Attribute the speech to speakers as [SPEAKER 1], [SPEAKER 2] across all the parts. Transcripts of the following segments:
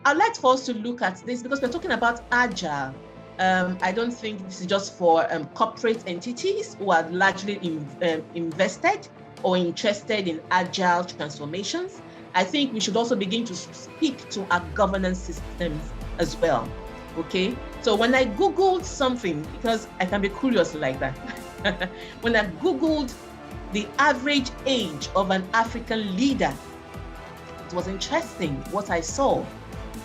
[SPEAKER 1] I'd like for us to look at this because we're talking about Agile. I don't think this is just for corporate entities who are largely invested or interested in Agile transformations. I think we should also begin to speak to our governance systems as well. Okay, so when I Googled something, because I can be curious like that, when I Googled the average age of an African leader, it was interesting what I saw.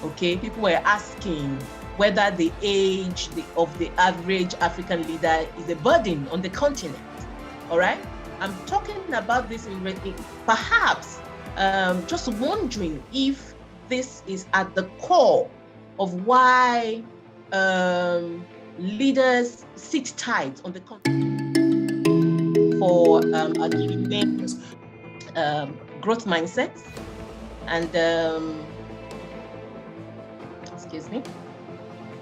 [SPEAKER 1] Okay, people were asking whether the age of the average African leader is a burden on the continent. All right, I'm talking about this in perhaps just wondering if this is at the core of why leaders sit tight on the continent for achieving growth mindsets and excuse me.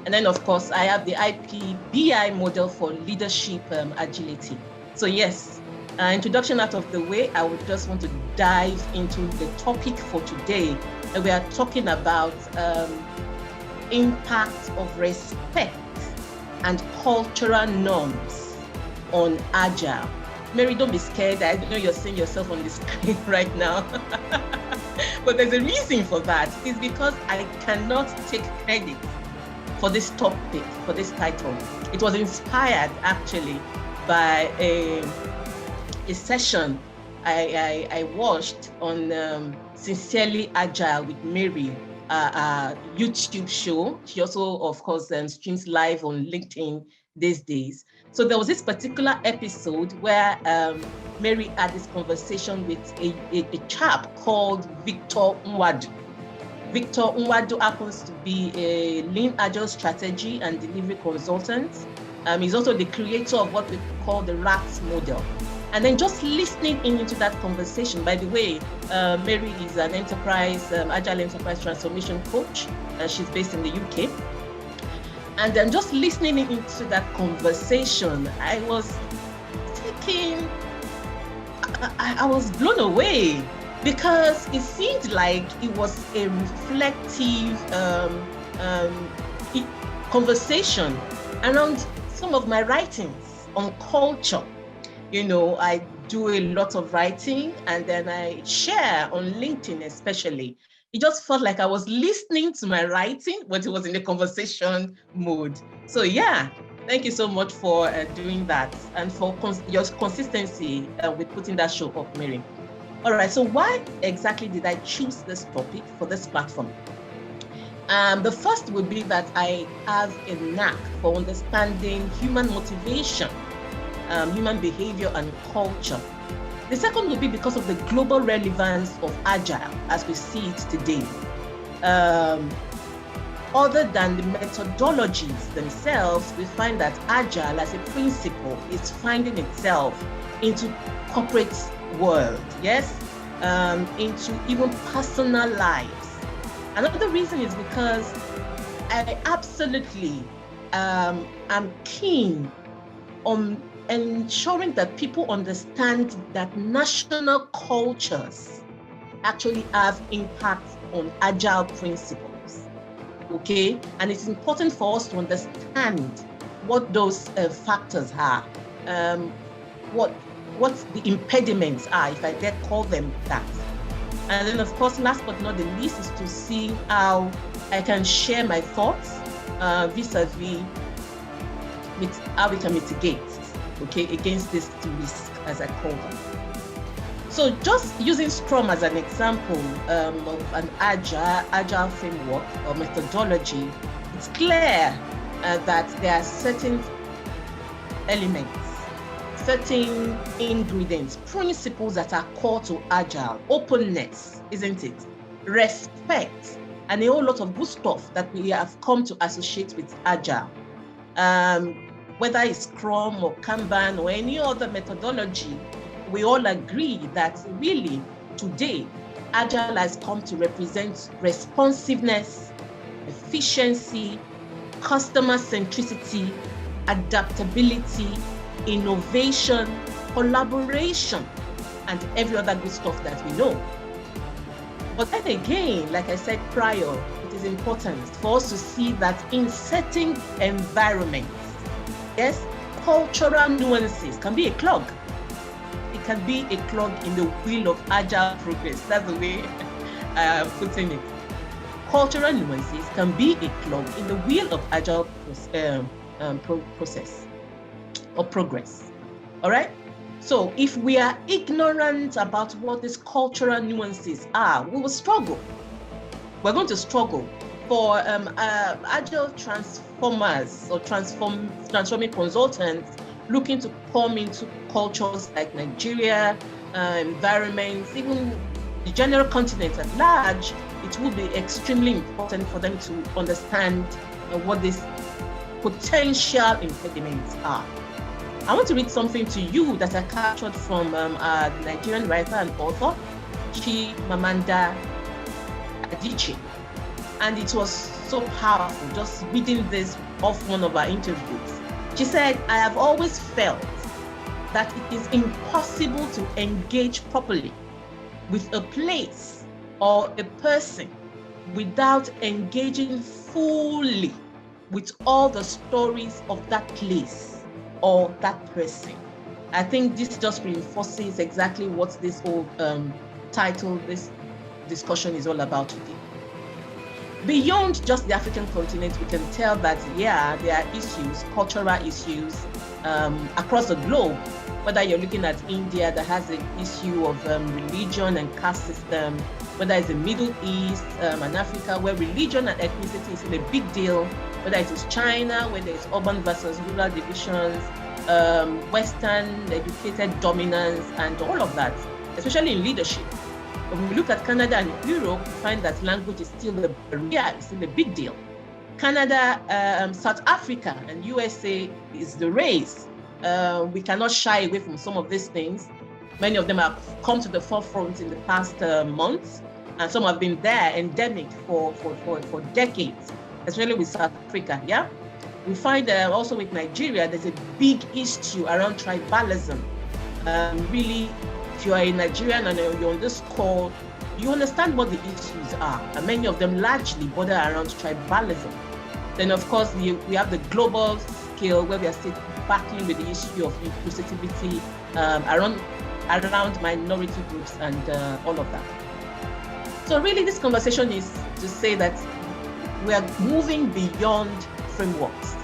[SPEAKER 1] And then, of course, I have the IPBI model for leadership agility. So yes, introduction out of the way, I would just want to dive into the topic for today. And we are talking about impact of respect and cultural norms on Agile. Mary, don't be scared. I know you're seeing yourself on the screen right now. But there's a reason for that. It's because I cannot take credit for this topic, for this title. It was inspired actually by a session I watched on Sincerely Agile with Mary, a YouTube show. She also, of course, streams live on LinkedIn these days. So there was this particular episode where Mary had this conversation with a chap called Victor Nwadu. Victor Nwadu happens to be a lean agile strategy and delivery consultant. He's also the creator of what we call the RATS model. And then just listening into that conversation, by the way, Mary is an agile enterprise transformation coach. She's based in the UK. And then just listening into that conversation, I was I was blown away, because it seemed like it was a reflective conversation around some of my writings on culture. You know, I do a lot of writing and then I share on LinkedIn especially. It just felt like I was listening to my writing, but it was in the conversation mode. So yeah, thank you so much for doing that and for your consistency with putting that show up, Mary. All right, so why exactly did I choose this topic for this platform? The first would be that I have a knack for understanding human motivation, human behavior and culture. The second would be because of the global relevance of Agile as we see it today. Other than the methodologies themselves, we find that Agile as a principle is finding itself into corporate world, yes, into even personal lives. Another reason is because I absolutely am keen on ensuring that people understand that national cultures actually have impact on Agile principles, okay? And it's important for us to understand what those factors are, what the impediments are, if I dare call them that. And then, of course, last but not the least is to see how I can share my thoughts vis-a-vis with how we can mitigate, okay, against this risk, as I call them. So just using Scrum as an example of an agile framework or methodology, it's clear that there are certain elements, certain ingredients, principles that are core to Agile. Openness, isn't it? Respect, and a whole lot of good stuff that we have come to associate with Agile. Whether it's Scrum or Kanban or any other methodology, we all agree that really today, Agile has come to represent responsiveness, efficiency, customer centricity, adaptability, innovation, collaboration, and every other good stuff that we know. But then again, like I said prior, it is is important for us to see that in certain environments, yes, cultural nuances can be a clog. It can be a clog in the wheel of agile progress. That's the way I'm putting it. Cultural nuances can be a clog in the wheel of agile process or progress. All right? So if we are ignorant about what these cultural nuances are, we will struggle. We're going to struggle. For agile transformers or transforming consultants looking to come into cultures like Nigeria, environments, even the general continent at large, it will be extremely important for them to understand what these potential impediments are. I want to read something to you that I captured from a Nigerian writer and author, Chimamanda Adichie. And it was so powerful, just reading this off one of our interviews. She said, I have always felt that it is impossible to engage properly with a place or a person without engaging fully with all the stories of that place or that person. I think this just reinforces exactly what this whole title, this discussion is all about today. Beyond just the African continent, we can tell that, yeah, there are issues, cultural issues across the globe, whether you're looking at India that has an issue of religion and caste system, whether it's the Middle East and Africa where religion and ethnicity is a big deal, whether it is China, where there's urban versus rural divisions, Western educated dominance and all of that, especially in leadership. When we look at Canada and Europe, we find that language is still a barrier, it's still a big deal. Canada, South Africa, and USA is the race. We cannot shy away from some of these things. Many of them have come to the forefront in the past months, and some have been there endemic for decades, especially with South Africa. Yeah, we find also with Nigeria, there's a big issue around tribalism. Really, if you are a Nigerian and you're on this call, you understand what the issues are, and many of them largely border around tribalism. Then, of course, we have the global scale where we are still battling with the issue of inclusivity around minority groups and all of that. So really, this conversation is to say that we are moving beyond frameworks.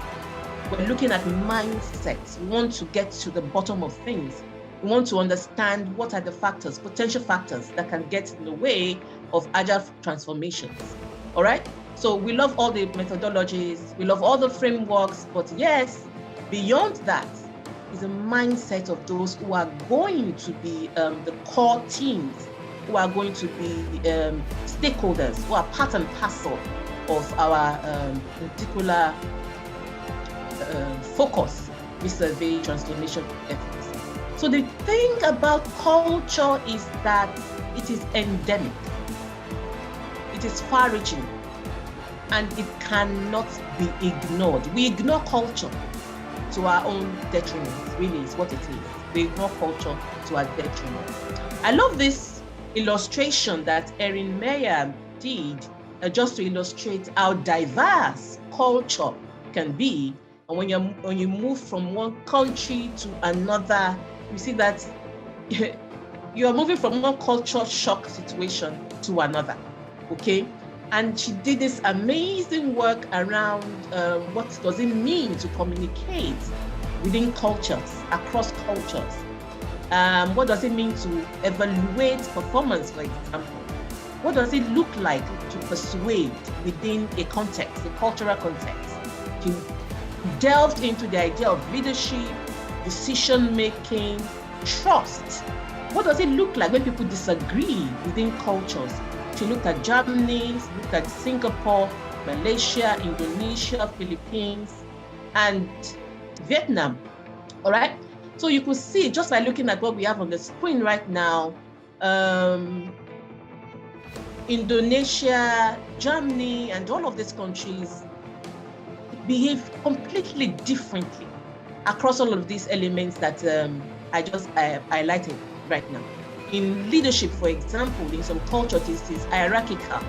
[SPEAKER 1] We're looking at mindsets. We want to get to the bottom of things. We want to understand what are the factors, potential factors that can get in the way of agile transformations. All right? So we love all the methodologies, we love all the frameworks, but yes, beyond that is a mindset of those who are going to be the core teams, who are going to be stakeholders, who are part and parcel of our particular focus vis-a-vis transformation efforts. So the thing about culture is that it is endemic, it is far-reaching, and it cannot be ignored. We ignore culture to our own detriment, really is what it is. We ignore culture to our detriment. I love this illustration that Erin Meyer did just to illustrate how diverse culture can be. And when you move from one country to another, you see that you are moving from one culture shock situation to another, okay? And she did this amazing work around what does it mean to communicate within cultures, across cultures. What does it mean to evaluate performance, for example? What does it look like to persuade within a context, a cultural context? She delved into the idea of leadership, decision-making, trust. What does it look like when people disagree within cultures? She looked at Germany, she looked at Singapore, Malaysia, Indonesia, Philippines, and Vietnam. All right? So you could see, just by looking at what we have on the screen right now, Indonesia, Germany, and all of these countries behave completely differently across all of these elements that I highlighted right now. In leadership, for example, in some cultures, it is hierarchical,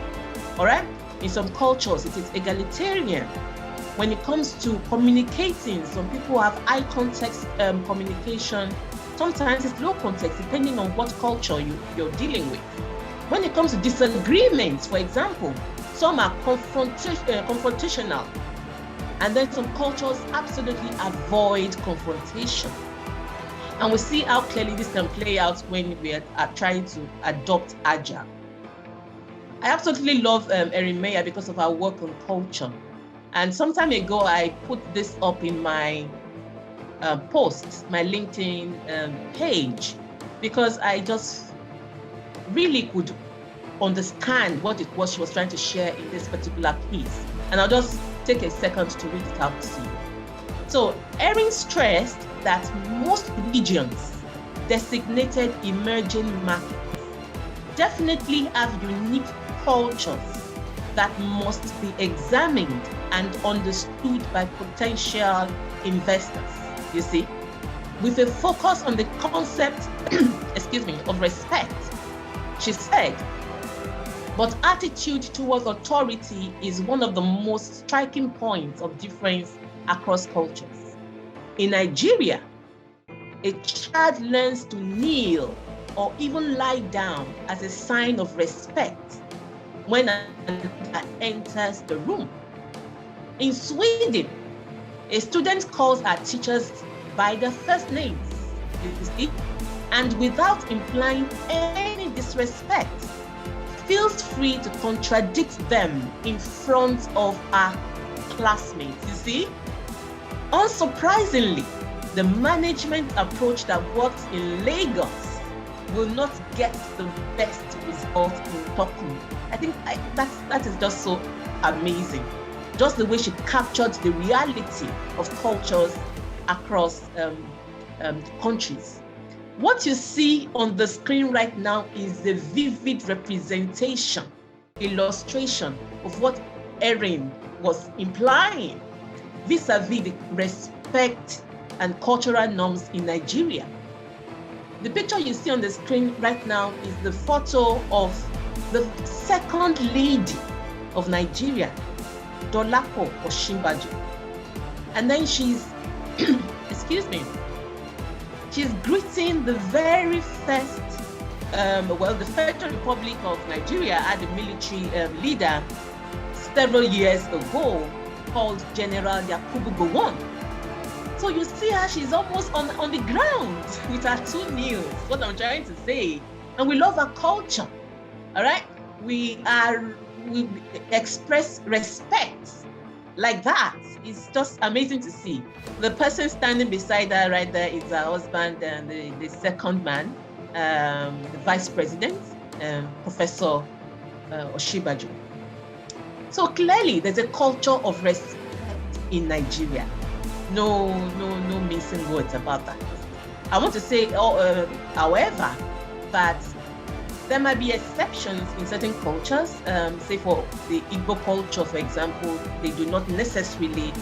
[SPEAKER 1] all right? In some cultures, it is egalitarian. When it comes to communicating, some people have high context communication. Sometimes it's low context, depending on what culture you're dealing with. When it comes to disagreements, for example, some are confrontational. And then some cultures absolutely avoid confrontation. And we see how clearly this can play out when we are trying to adopt Agile. I absolutely love Erin Meyer because of her work on culture. And some time ago, I put this up in my post, my LinkedIn page, because I just really could understand what it was she was trying to share in this particular piece. And I'll just take a second to read it out to you. So Erin stressed that most regions, designated emerging markets, definitely have unique cultures that must be examined and understood by potential investors, you see, with a focus on the concept, of respect. She said, but attitude towards authority is one of the most striking points of difference across cultures. In Nigeria, a child learns to kneel or even lie down as a sign of respect when an leader enters the room. In Sweden, a student calls her teachers by their first names, you see, and without implying any disrespect, feels free to contradict them in front of her classmates, you see. Unsurprisingly, the management approach that works in Lagos will not get the best result in talking. I think that is just so amazing. Just the way she captured the reality of cultures across countries. What you see on the screen right now is the vivid representation, illustration of what Erin was implying vis-a-vis the respect and cultural norms in Nigeria. The picture you see on the screen right now is the photo of the second lady of Nigeria, Dolapo Osinbajo. And then she's, she's greeting the very first, the Federal Republic of Nigeria had a military leader several years ago called General Yakubu Gowon. So you see her, she's almost on the ground with her two knees, what I'm trying to say. And we love her culture, all right? We express respect like that. It's just amazing to see. The person standing beside her right there is her husband and the second man, the vice president, Professor Osinbajo. So clearly there's a culture of respect in Nigeria. No missing words about that. I want to say, however, that there might be exceptions in certain cultures. Say for the Igbo culture, for example, they do not necessarily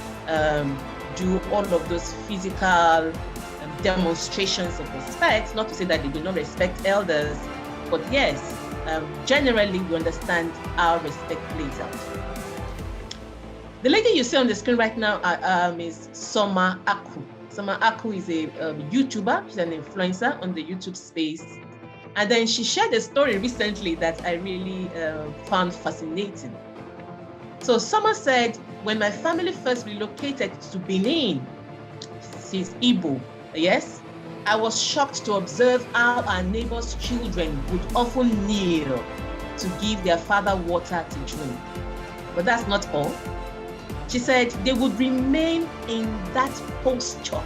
[SPEAKER 1] do all of those physical demonstrations of respect. Not to say that they do not respect elders, but yes, generally we understand how respect plays out. The lady you see on the screen right now is Soma Aku. Soma Aku is a YouTuber. She's an influencer on the YouTube space. And then she shared a story recently that I really found fascinating. So Soma said, when my family first relocated to Benin, she's Igbo, yes, I was shocked to observe how our neighbors' children would often kneel to give their father water to drink. But that's not all. She said they would remain in that posture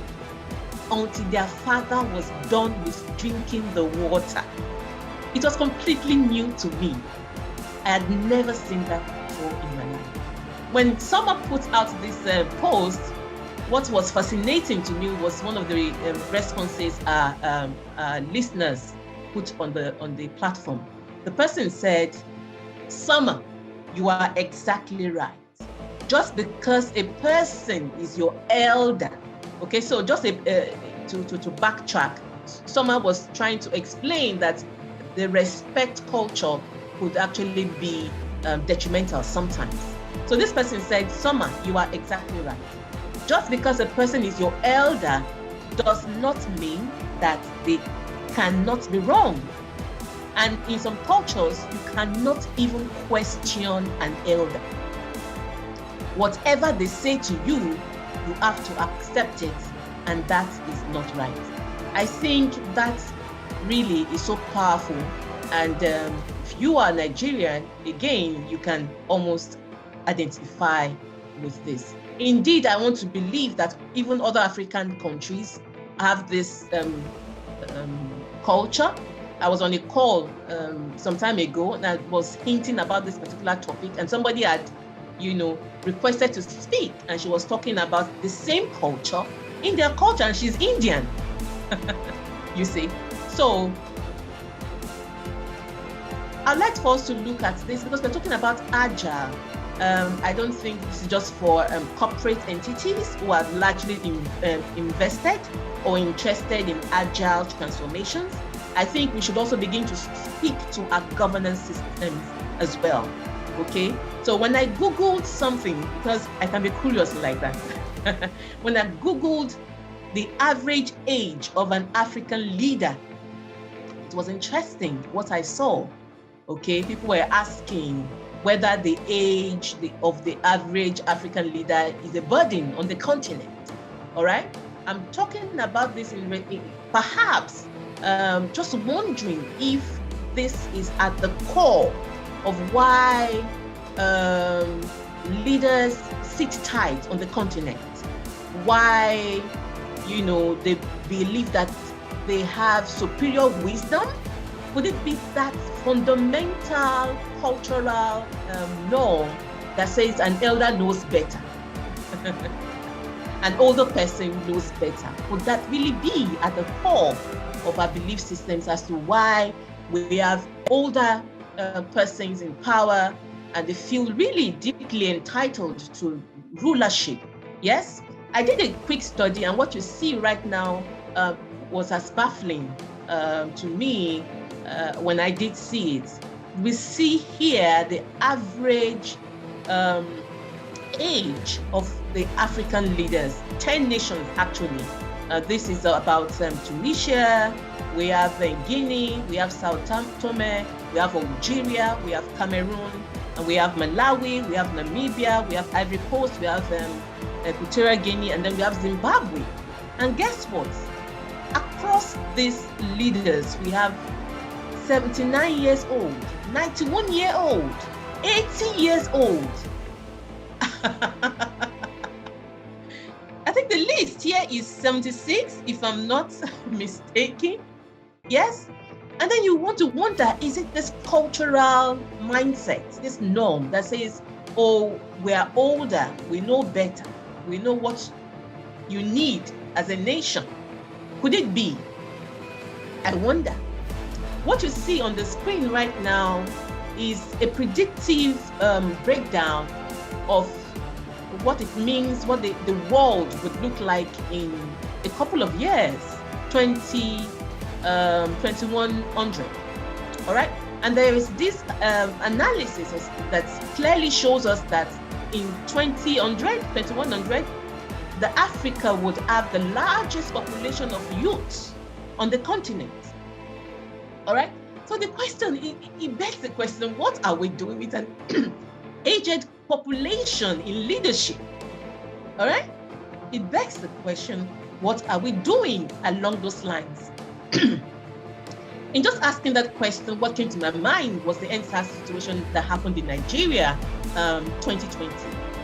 [SPEAKER 1] until their father was done with drinking the water. It was completely new to me. I had never seen that before in my life. When someone put out this post, what was fascinating to me was one of the responses listeners put on the platform. The person said, Summer, you are exactly right. Just because a person is your elder, okay, so just to backtrack, someone was trying to explain that the respect culture could actually be detrimental sometimes. So this person said, Summer, you are exactly right. Just because a person is your elder does not mean that they cannot be wrong. And in some cultures, you cannot even question an elder. Whatever they say to you, you have to accept it, and that is not right. I think that really is so powerful. And if you are Nigerian, again, you can almost identify with this. Indeed, I want to believe that even other African countries have this culture. I was on a call some time ago and I was hinting about this particular topic, and somebody had, requested to speak, and she was talking about the same culture in their culture, and she's Indian. You see. So I'd like for us to look at this because we're talking about Agile. I don't think this is just for corporate entities who are largely invested or interested in Agile transformations. I think we should also begin to speak to our governance systems as well. Okay, so when I Googled something, because I can be curious like that, when I Googled the average age of an African leader, it was interesting what I saw. Okay, people were asking whether the age of the average African leader is a burden on the continent. All right, I'm talking about this in perhaps just wondering if this is at the core of why leaders sit tight on the continent, why they believe that they have superior wisdom. Would it be that fundamental cultural norm that says an elder knows better? An older person knows better. Would that really be at the core of our belief systems as to why we have older persons in power and they feel really deeply entitled to rulership? Yes, I did a quick study, and what you see right now was as baffling to me when I did see it. We see here the average age of the African leaders, 10 nations actually. This is about Tunisia, we have Guinea, we have Sao Tome, we have Algeria, we have Cameroon, and we have Malawi, we have Namibia, we have Ivory Coast, we have Equatorial Guinea, and then we have Zimbabwe. And guess what? Across these leaders, we have 79 years old, 91 years old, 80 years old. I think the list here is 76, if I'm not mistaken. Yes? And then you want to wonder, is it this cultural mindset, this norm that says, oh, we are older, we know better, we know what you need as a nation? Could it be? I wonder. What you see on the screen right now is a predictive breakdown of what it means, what the world would look like in a couple of years, 2100. All right. And there is this analysis that clearly shows us that in 2100, the Africa would have the largest population of youths on the continent. All right. So the question, it begs the question, what are we doing with an aged population in leadership? All right. It begs the question, what are we doing along those lines? In just asking that question, what came to my mind was the NSAS situation that happened in Nigeria 2020.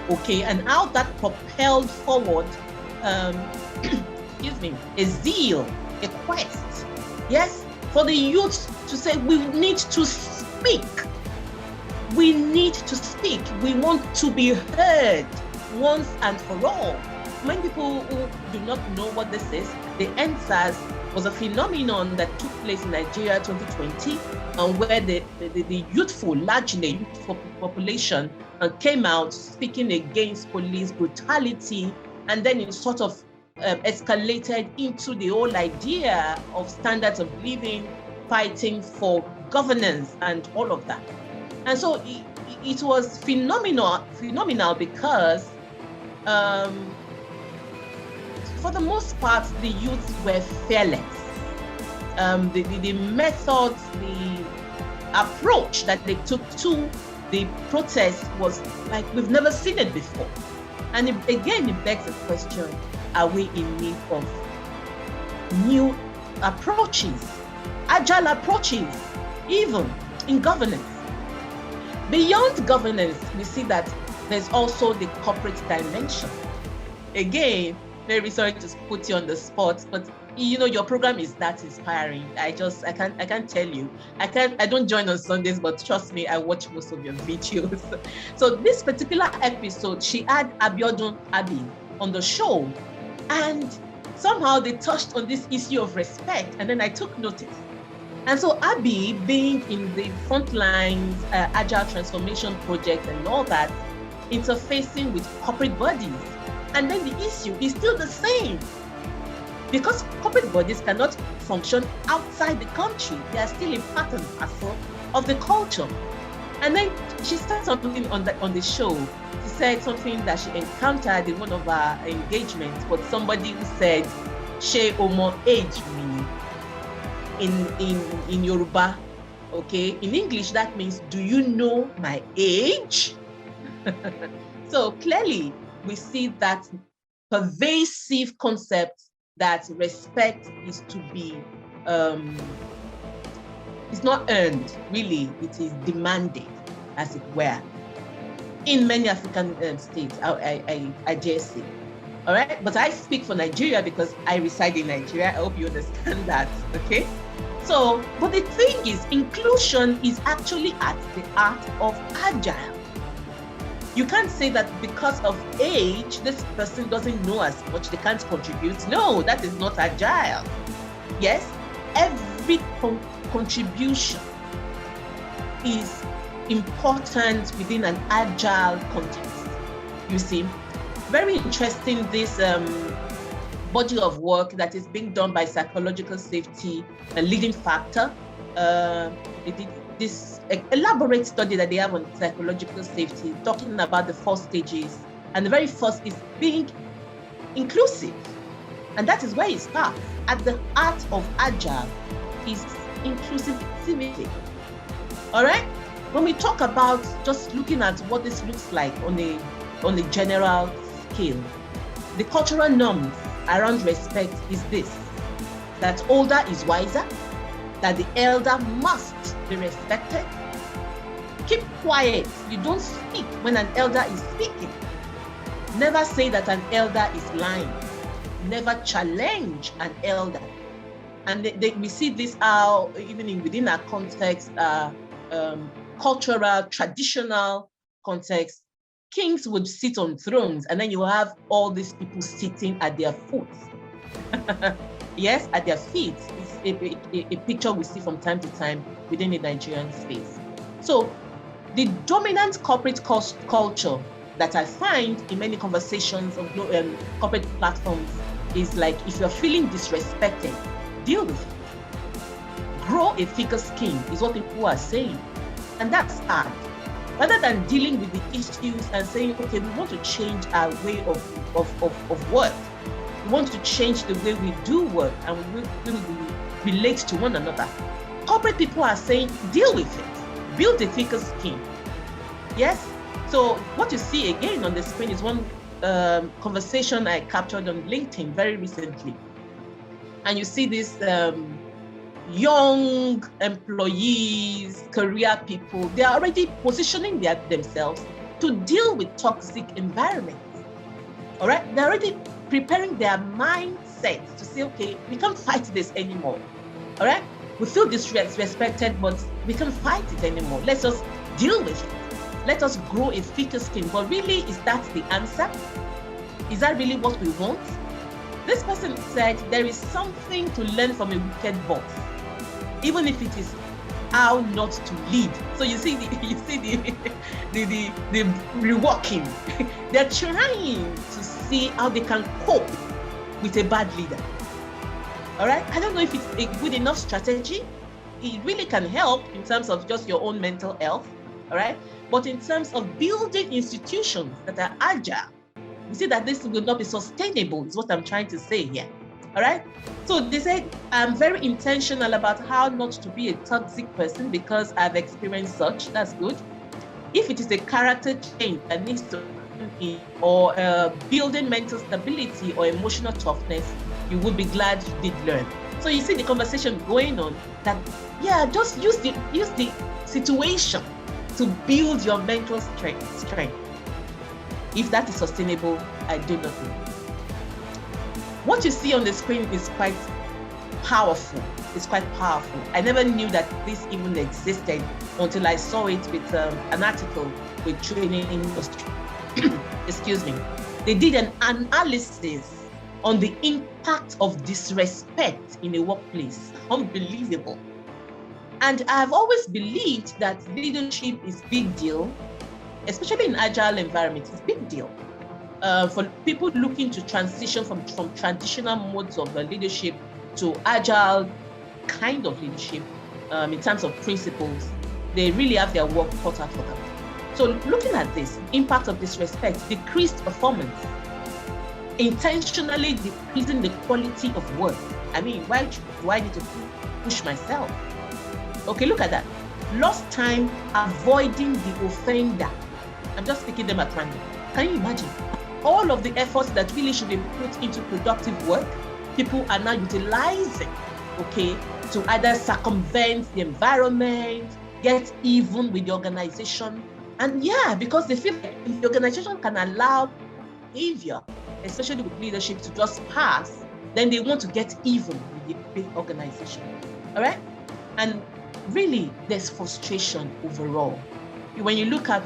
[SPEAKER 1] Okay, and how that propelled forward excuse me, a zeal, a quest, yes, for the youth to say, we need to speak. We need to speak. We want to be heard once and for all. Many people who do not know what this is, the NSAS was a phenomenon that took place in Nigeria 2020, where the youthful, largely youthful population came out speaking against police brutality, and then it sort of escalated into the whole idea of standards of living, fighting for governance, and all of that. And so it was phenomenal because for the most part, the youth were fearless. The methods, the approach that they took to the protest was like we've never seen it before. And it begs the question, are we in need of new approaches, agile approaches, even in governance? Beyond governance, we see that there's also the corporate dimension. Again, very sorry to put you on the spot, but your program is that inspiring. I can't tell you. I don't join on Sundays, but trust me, I watch most of your videos. So this particular episode, she had Abiodun Abi on the show, and somehow they touched on this issue of respect, and then I took notice. And so Abi, being in the front lines, agile transformation project and all that, interfacing with corporate bodies, and then the issue is still the same. Because corporate bodies cannot function outside the country, they are still a part and parcel of the culture. And then she said something on the show. She said something that she encountered in one of our engagements, but somebody who said, "She omo age me," in Yoruba. Okay, in English that means, "Do you know my age?" So clearly, we see that pervasive concept that respect is to be, it's not earned, really, it is demanded, as it were, in many African states, I dare say. All right, but I speak for Nigeria because I reside in Nigeria. I hope you understand that, okay? So, but the thing is, inclusion is actually at the heart of Agile. You can't say that because of age, this person doesn't know as much, they can't contribute. No, that is not Agile. Yes, every contribution is important within an Agile context. You see, very interesting, this body of work that is being done by Psychological Safety, a leading factor. They did this elaborate study that they have on psychological safety, talking about the 4 stages. And the very first is being inclusive. And that is where it starts. At the heart of Agile is inclusivity. All right? When we talk about just looking at what this looks like on a general scale, the cultural norms around respect is this: that older is wiser, that the elder must be respected. Keep quiet. You don't speak when an elder is speaking. Never say that an elder is lying. Never challenge an elder. And we see this even within our context, cultural, traditional context. Kings would sit on thrones, and then you have all these people sitting at their foot. Yes, at their feet. It's a picture we see from time to time within the Nigerian space. So the dominant corporate culture that I find in many conversations of corporate platforms is like, if you're feeling disrespected, deal with it. Grow a thicker skin is what people are saying. And that's hard. Rather than dealing with the issues and saying, okay, we want to change our way of work. We want to change the way we do work and we relate to one another. Corporate people are saying, deal with it. Build a thicker skin. Yes? So what you see again on the screen is one conversation I captured on LinkedIn very recently. And you see this young employees, career people, they are already positioning themselves to deal with toxic environments. All right? They're already preparing their mindset to say, okay, we can't fight this anymore. All right? We feel disrespected, but we can't fight it anymore. Let's just deal with it. Let us grow a thicker skin. But really, is that the answer? Is that really what we want? This person said there is something to learn from a wicked boss, even if it is how not to lead. So you see the reworking. They're trying to see how they can cope with a bad leader. All right? I don't know if it's a good enough strategy. It really can help in terms of just your own mental health. all right? But in terms of building institutions that are agile, we see that this will not be sustainable, is what I'm trying to say here, all right? So they say, I'm very intentional about how not to be a toxic person because I've experienced such. That's good. If it is a character change that needs to happen or building mental stability or emotional toughness, you would be glad you did learn. So you see the conversation going on that, yeah, just use the situation to build your mental strength. If that is sustainable, I do not know. What you see on the screen is quite powerful. It's quite powerful. I never knew that this even existed until I saw it with an article with training industry. Excuse me. They did an analysis on the impact of disrespect in a workplace. Unbelievable. And I've always believed that leadership is big deal, especially in agile environments. It's big deal for people looking to transition from traditional modes of leadership to agile kind of leadership in terms of principles. They really have their work cut out for them. So looking at this, impact of disrespect, decreased performance, intentionally decreasing the quality of work. I mean, why do I need to push myself? Okay, look at that. Lost time avoiding the offender. I'm just picking them at random. Can you imagine? All of the efforts that really should be put into productive work, people are now utilizing, okay, to either circumvent the environment, get even with the organization. And yeah, because they feel like if the organization can allow behavior, especially with leadership, to just pass, then they want to get even with the big organization. All right? And really, there's frustration overall. When you look at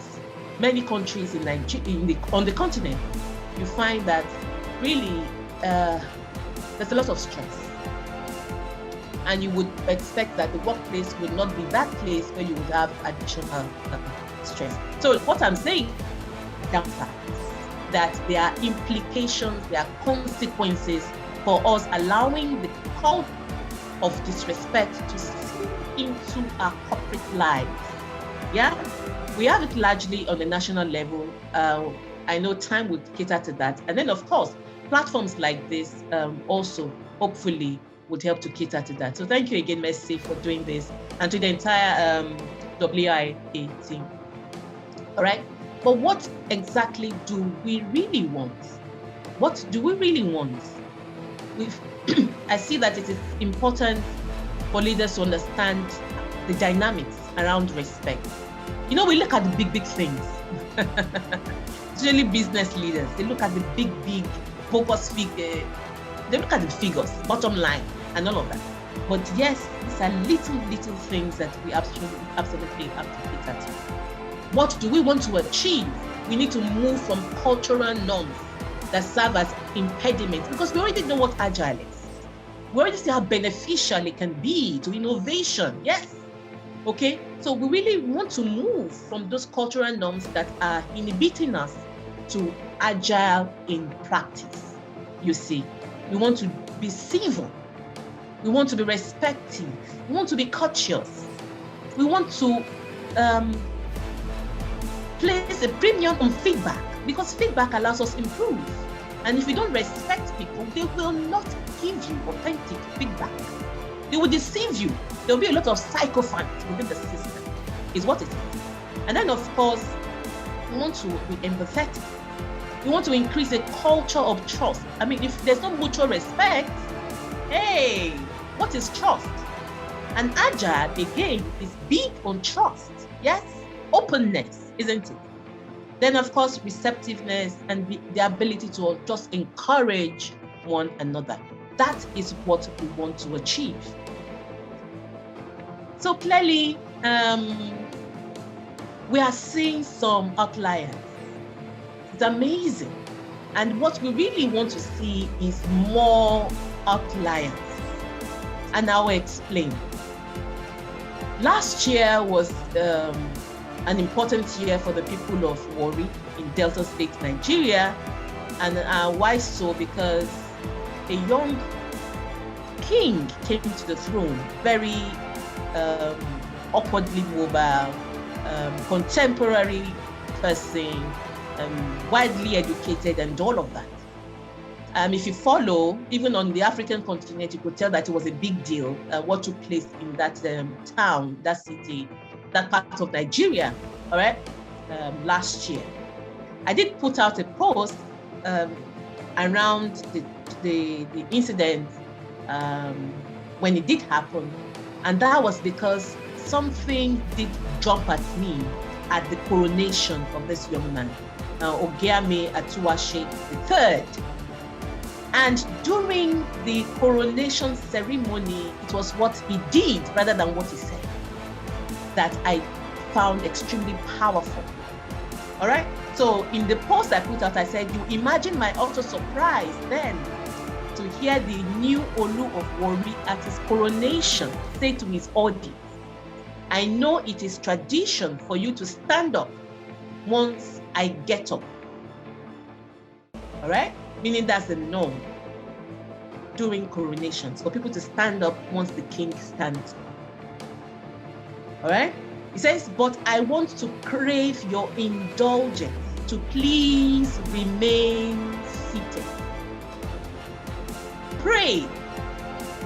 [SPEAKER 1] many countries in Nigeria, on the continent, you find that really there's a lot of stress. And you would expect that the workplace would not be that place where you would have additional stress. So what I'm saying, that there are implications, there are consequences for us allowing the culture of disrespect to seep into our corporate lives. Yeah, we have it largely on the national level. I know time would cater to that. And then, of course, platforms like this also hopefully would help to cater to that. So thank you again, Mercy, for doing this, and to the entire WIA team. All right, but what exactly do we really want? What do we really want? I see that it is important for leaders to understand the dynamics around respect. You know, we look at the big things. Usually business leaders, they look at the big focus figure. They look at the figures, bottom line, and all of that. But yes, these are little things that we absolutely have to cater to. What do we want to achieve? We need to move from cultural norms that serve as impediments, because we already know what agile is. We already see how beneficial it can be to innovation. Yes. Okay. So we really want to move from those cultural norms that are inhibiting us to agile in practice. You see, we want to be civil. We want to be respectful. We want to be courteous. We want to place a premium on feedback, because feedback allows us to improve. And if you don't respect people, they will not give you authentic feedback. They will deceive you. There will be a lot of sycophants within the system, is what it is. And then, of course, we want to be empathetic. We want to increase a culture of trust. I mean, if there's no mutual respect, hey, what is trust? And Agile, again, is big on trust. Yes? Openness, isn't it? Then, of course, receptiveness and the ability to just encourage one another. That is what we want to achieve. So clearly, we are seeing some outliers. It's amazing. And what we really want to see is more outliers. And I'll explain. Last year was an important year for the people of Warri in Delta State, Nigeria. And why so? Because a young king came to the throne, very upwardly mobile, contemporary person, widely educated, and all of that. If you follow, even on the African continent, you could tell that it was a big deal what took place in that town, that city, that part of Nigeria, all right, last year. I did put out a post around the incident when it did happen, and that was because something did jump at me at the coronation of this young man, Ogiame Atuwashe III. And during the coronation ceremony, it was what he did rather than what he said that I found extremely powerful. All right. So in the post I put out, I said, you imagine my utter surprise then to hear the new Olu of Warri at his coronation say to his audience, I know it is tradition for you to stand up once I get up. All right? Meaning that's the norm during coronations, for people to stand up once the king stands up. All right? He says, but I want to crave your indulgence to please remain seated. Pray.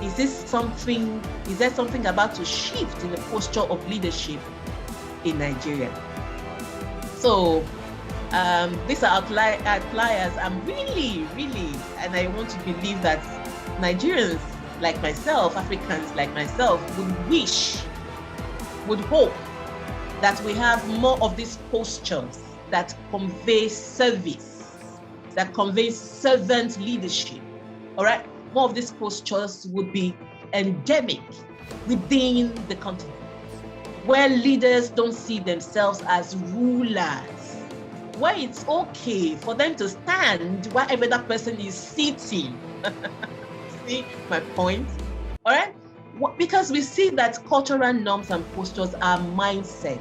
[SPEAKER 1] Is there something about to shift in the posture of leadership in Nigeria? So these are outliers. I'm really, and I want to believe that Nigerians like myself, Africans like myself, would hope that we have more of these postures that convey service, that convey servant leadership. All right? More of these postures would be endemic within the continent, where leaders don't see themselves as rulers, where it's okay for them to stand wherever that person is sitting. See my point? All right? Because we see that cultural norms and postures are mindsets,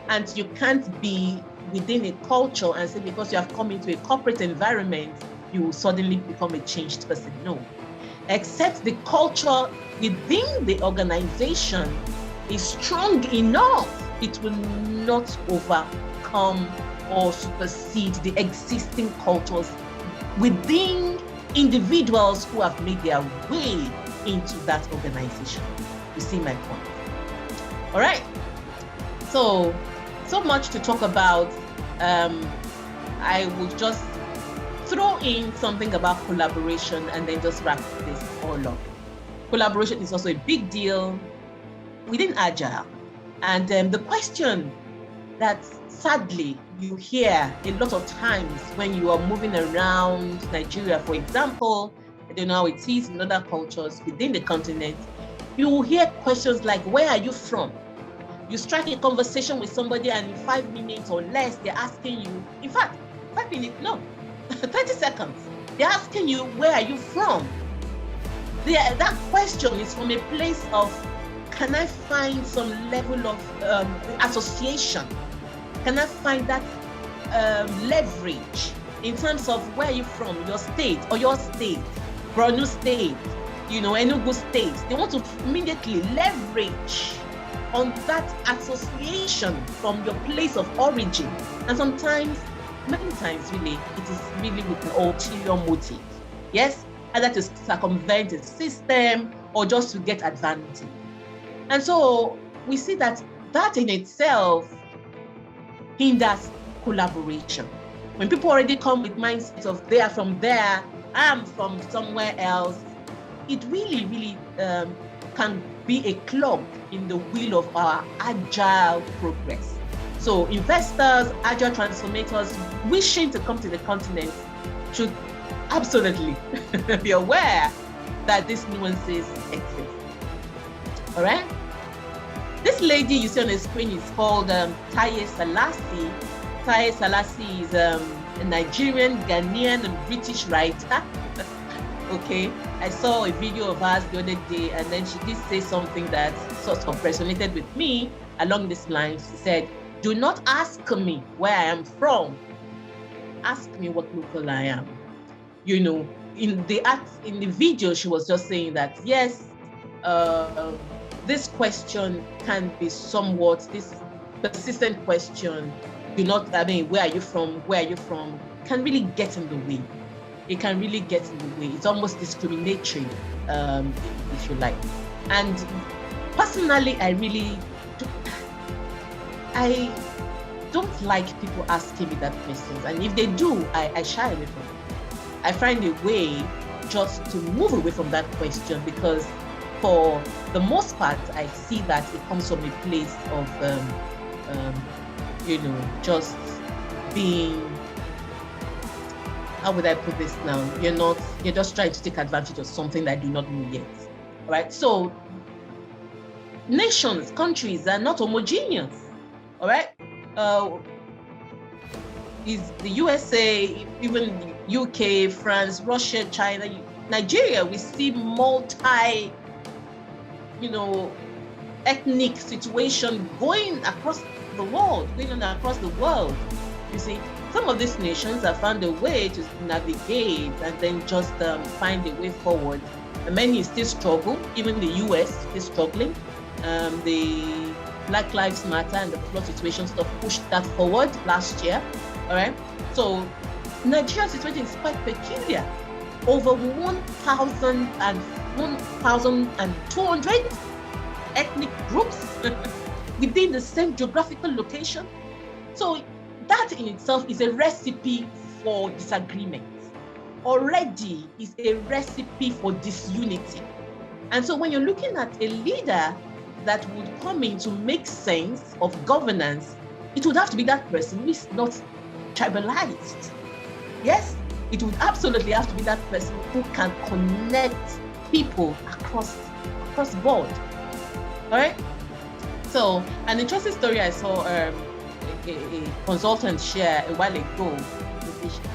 [SPEAKER 1] and you can't be within a culture and say because you have come into a corporate environment, you will suddenly become a changed person. No. Except the culture within the organization is strong enough, it will not overcome or supersede the existing cultures within individuals who have made their way into that organization. You see my point? All right. So much to talk about. I will just throw in something about collaboration and then just wrap this all up. Collaboration is also a big deal within Agile. And the question that sadly you hear a lot of times when you are moving around Nigeria, for example, I don't know how it is in other cultures within the continent, you will hear questions like, where are you from? You strike a conversation with somebody and in 5 minutes or less, they're asking you, in fact, 5 minutes, no, 30 seconds, they're asking you, where are you from? That question is from a place of, can I find some level of association? Can I find that leverage in terms of where you're from, your state, Borno State, Enugu State? They want to immediately leverage on that association from your place of origin. And sometimes, many times really, it is really with an ulterior motive. Yes? Either to circumvent a system or just to get advantage. And so we see that in itself hinders collaboration. When people already come with mindsets of they are from there, I'm from somewhere else, it really can be a clog in the wheel of our agile progress. So investors, agile transformators wishing to come to the continent should absolutely be aware that these nuances exist. All right? This lady you see on the screen is called Taye Selassie. Taye Selassie is a Nigerian, Ghanaian, and British writer. Okay, I saw a video of hers the other day, and then she did say something that sort of resonated with me along this line. She said, do not ask me where I am from. Ask me what local I am. In the video, she was just saying that, yes, this question can be somewhat, this persistent question, where are you from? Where are you from? Can really get in the way. It can really get in the way. It's almost discriminatory, if you like. And personally, I don't like people asking me that questions. And if they do, I shy away from it. I find a way just to move away from that question, because for the most part, I see that it comes from a place of, just being, how would I put this now? You're just trying to take advantage of something that I do not know yet. All right. So nations, countries are not homogeneous. All right. Is the USA, even UK, France, Russia, China, Nigeria, we see multi, ethnic situation going across the world, You see, some of these nations have found a way to navigate and then just find a way forward. And many still struggle, even the US is struggling. The Black Lives Matter and the flood situation stuff pushed that forward last year. All right. So Nigeria's situation is quite peculiar. Over 1,200 ethnic groups within the same geographical location. So that in itself is a recipe for disagreement. Already is a recipe for disunity. And so when you're looking at a leader that would come in to make sense of governance, it would have to be that person who is not tribalized. Yes, it would absolutely have to be that person who can connect people across board. All right. So an interesting story I saw a consultant share a while ago.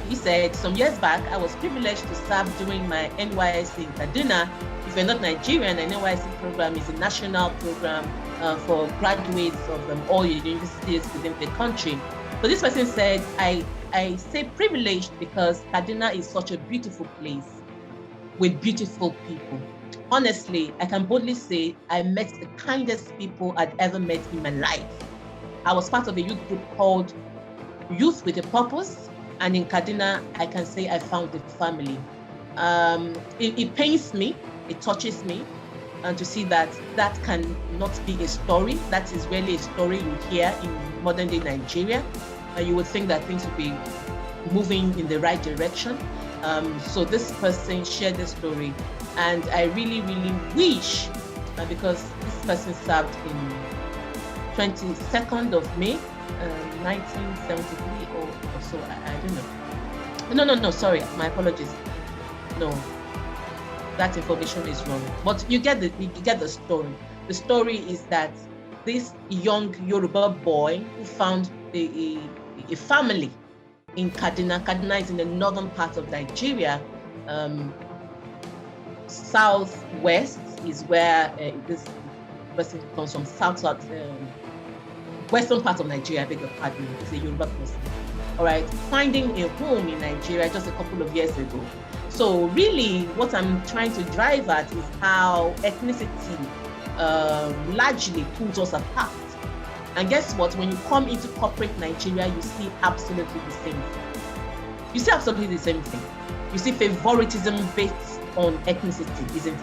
[SPEAKER 1] He said, some years back, I was privileged to serve during my NYSC in Kaduna. If you're not Nigerian, an NYSC program is a national program for graduates of all universities within the country. So this person said, I say privileged because Kaduna is such a beautiful place with beautiful people. Honestly, I can boldly say I met the kindest people I'd ever met in my life. I was part of a youth group called Youth with a Purpose, and in Kaduna, I can say I found a family. It pains me, it touches me, and to see that can not be a story. That is really a story you hear in modern day Nigeria. You would think that things would be moving in the right direction. So this person shared the story, and I really, really wish, because this person served in 22nd of May, 1973 or so, I don't know. No, sorry, my apologies. No, that information is wrong. But you get the story. The story is that this young Yoruba boy who found a family in Kaduna. Kaduna is in the northern part of Nigeria. Southwest is where this person comes from. Western part of Nigeria, I beg your pardon. It's a Yoruba person. All right, finding a home in Nigeria just a couple of years ago. So really, what I'm trying to drive at is how ethnicity largely pulls us apart. And guess what? When you come into corporate Nigeria, you see absolutely the same thing. You see absolutely the same thing. You see favoritism based on ethnicity, isn't it?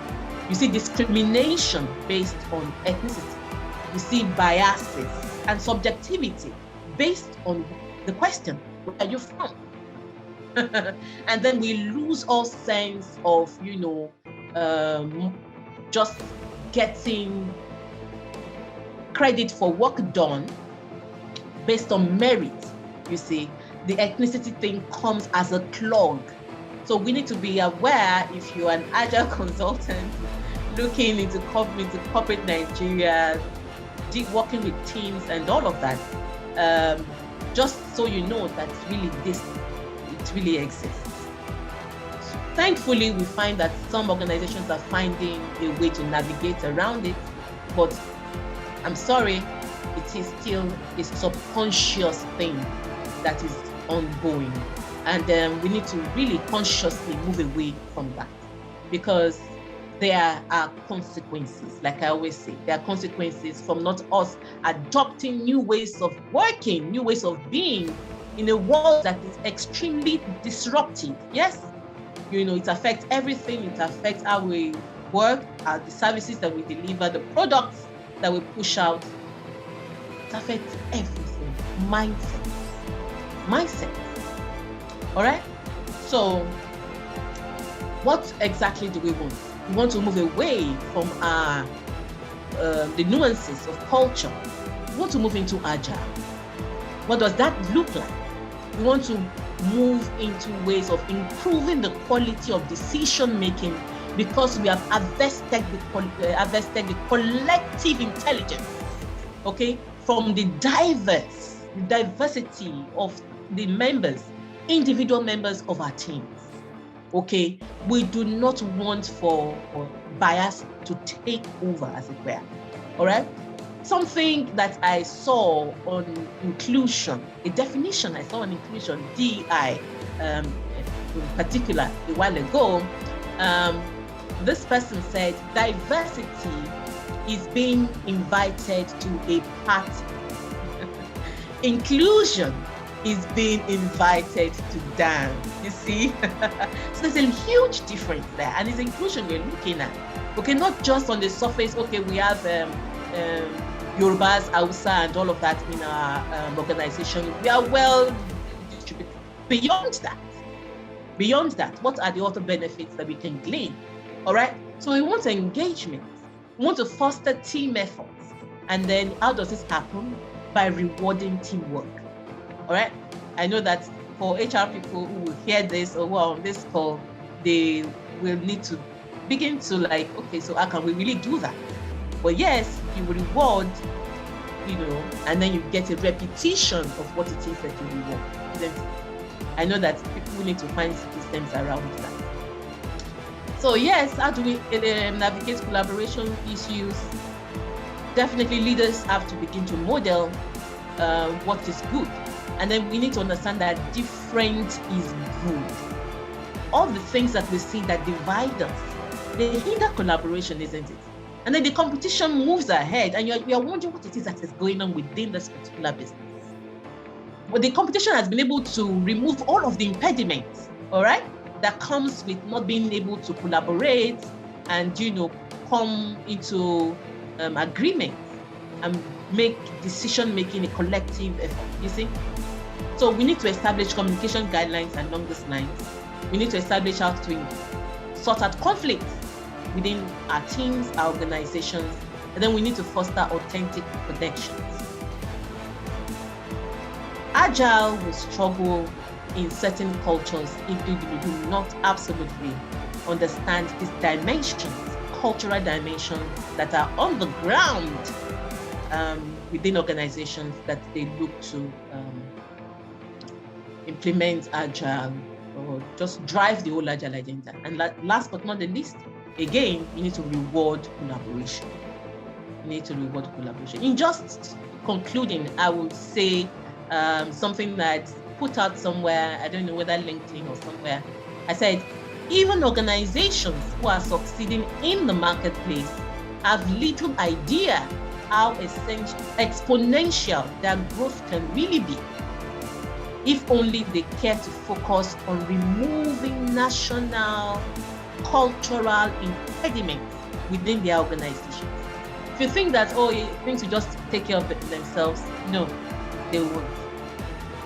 [SPEAKER 1] You see discrimination based on ethnicity. You see biases and subjectivity based on the question, where are you from? And then we lose all sense of, just getting credit for work done based on merit. You see, the ethnicity thing comes as a clog. So we need to be aware, if you're an agile consultant looking into corporate Nigeria, working with teams and all of that, just so you know that it really exists. Thankfully, we find that some organizations are finding a way to navigate around it, but I'm sorry, it is still a subconscious thing that is ongoing. And we need to really consciously move away from that, because there are consequences. Like I always say, there are consequences from not us adopting new ways of working, new ways of being in a world that is extremely disruptive. Yes, it affects everything. It affects how we work, the services that we deliver, the products that we push out. It affects everything. Mindset. All right. So, what exactly do we want? We want to move away from the nuances of culture. We want to move into Agile. What does that look like? We want to move into ways of improving the quality of decision making because we have harvested the collective intelligence, okay, from the diversity of the individual members of our teams. Okay, we do not want for bias to take over, as it were. All right. Something that I saw on inclusion, a definition I saw on inclusion, DI, in particular, a while ago, this person said diversity is being invited to a party. Inclusion is being invited to dance. You see? So there's a huge difference there, and it's inclusion we're looking at. Okay, not just on the surface. Okay, we have Yorubas, Hausa, and all of that in our organization. We are well distributed. Beyond that, what are the other benefits that we can glean? All right. So we want engagement. We want to foster team efforts. And then how does this happen? By rewarding teamwork. All right. I know that for HR people who will hear this or who are on this call, they will need to begin to okay, so how can we really do that? But yes, you reward, and then you get a repetition of what it is that you reward, isn't it? I know that people need to find systems around that. So yes, how do we navigate collaboration issues? Definitely leaders have to begin to model what is good. And then we need to understand that different is good. All the things that we see that divide us, they hinder collaboration, isn't it? And then the competition moves ahead, and you're wondering what it is that is going on within this particular business. But the competition has been able to remove all of the impediments, all right, that comes with not being able to collaborate and, come into agreement and make decision-making a collective effort, you see? So we need to establish communication guidelines along these lines. We need to establish how to sort out conflicts within our teams, our organizations, and then we need to foster authentic connections. Agile will struggle in certain cultures if you do not absolutely understand these dimensions, cultural dimensions that are on the ground within organizations that they look to implement Agile or just drive the whole Agile agenda. And last but not the least, again, you need to reward collaboration. In just concluding, I would say something that put out somewhere, I don't know whether LinkedIn or somewhere. I said, even organizations who are succeeding in the marketplace have little idea how exponential their growth can really be, if only they care to focus on removing national, cultural impediments within their organizations. If you think that, things will just take care of themselves, no, they won't.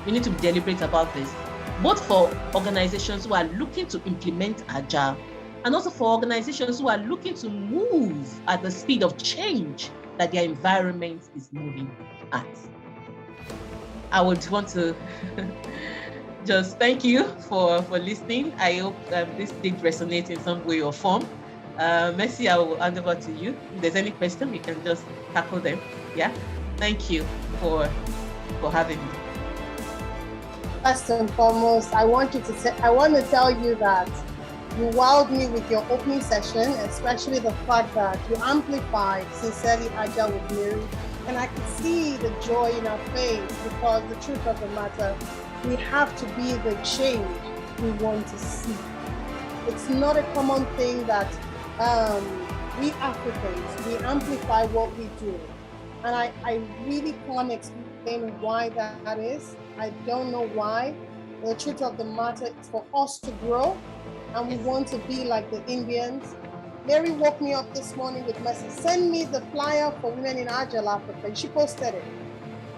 [SPEAKER 1] We need to be deliberate about this, both for organizations who are looking to implement Agile and also for organizations who are looking to move at the speed of change that their environment is moving at. I would want to just thank you for listening. I hope this did resonate in some way or form. Mercy, I will hand over to you. If there's any question, we can just tackle them. Yeah. Thank you for having me.
[SPEAKER 2] First and foremost, I want to tell you that you wowed me with your opening session, especially the fact that you amplified Sincerely Agile with Mary. And I could see the joy in our face, because the truth of the matter, we have to be the change we want to see. It's not a common thing that we Africans, we amplify what we do. And I really can't explain why that is. I don't know why. The truth of the matter is for us to grow, and we want to be like the Indians. Mary woke me up this morning with message, send me the flyer for women in Agile Africa, and she posted it.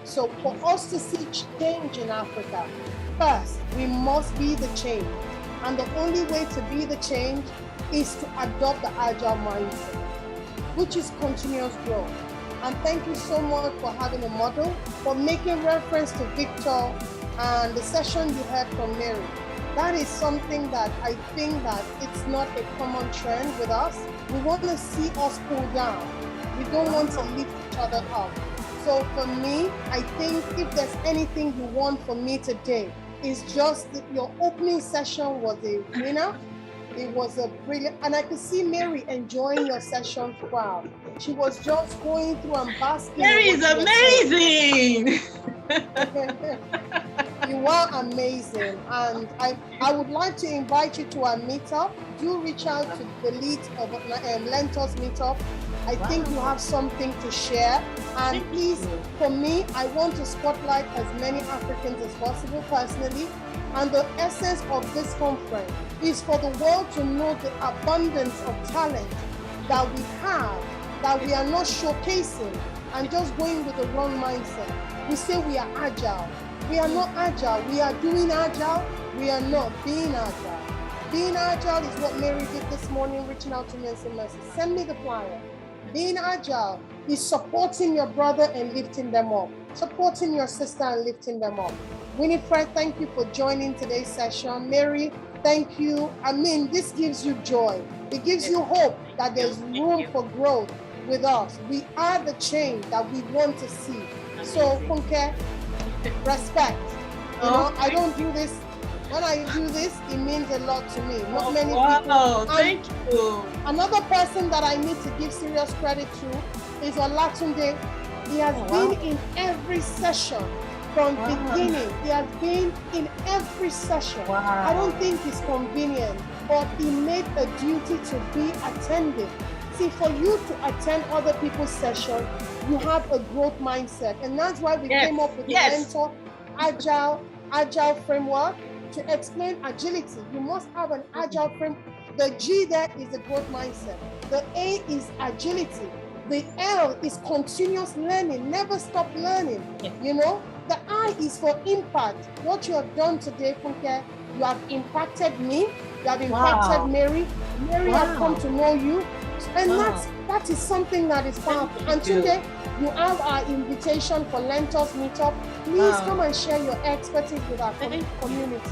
[SPEAKER 2] So for us to see change in Africa, first, we must be the change. And the only way to be the change is to adopt the Agile mindset, which is continuous growth. And thank you so much for having a model, for making reference to Victor and the session you had from Mary. That is something that I think that it's not a common trend with us. We want to see us pull down. We don't want to lift each other up. So for me, I think if there's anything you want from me today, it's just that your opening session was a winner. It was a brilliant, and I could see Mary enjoying your session throughout. She was just going through and basking.
[SPEAKER 1] Mary is amazing.
[SPEAKER 2] You are amazing, and I would like to invite you to our meetup. Do reach out to the lead of Lentos meetup. I think you have something to share, and please, for me, I want to spotlight as many Africans as possible personally. And the essence of this conference is for the world to know the abundance of talent that we have, that we are not showcasing and just going with the wrong mindset. We say we are agile. We are not agile. We are doing agile. We are not being agile. Being agile is what Mary did this morning, reaching out to me and saying, send me the flyer. Being agile is supporting your brother and lifting them up, supporting your sister and lifting them up. Winifred, thank you for joining today's session. Mary, thank you. I mean, this gives you joy. It gives you hope that there's room for growth with us. We are the change that we want to see. So, Funke, respect. You know, I don't do this. When I do this, it means a lot to me. Not many people.
[SPEAKER 1] Thank you.
[SPEAKER 2] Another person that I need to give serious credit to is Olatunde. He has been in every session. From beginning, he has been in every session. I don't think it's convenient, but he made a duty to be attended. See, for you to attend other people's session, you have a growth mindset. And that's why we came up with the mentor agile framework to explain agility. You must have an agile framework. The G there is a growth mindset. The A is agility. The L is continuous learning, never stop learning, you know? The I is for impact. What you have done today, Funke, you have impacted me, you have impacted Mary. Mary has come to know you. And that is something that is powerful. And today, you have our invitation for Lentos Meetup. Please come and share your expertise with our community.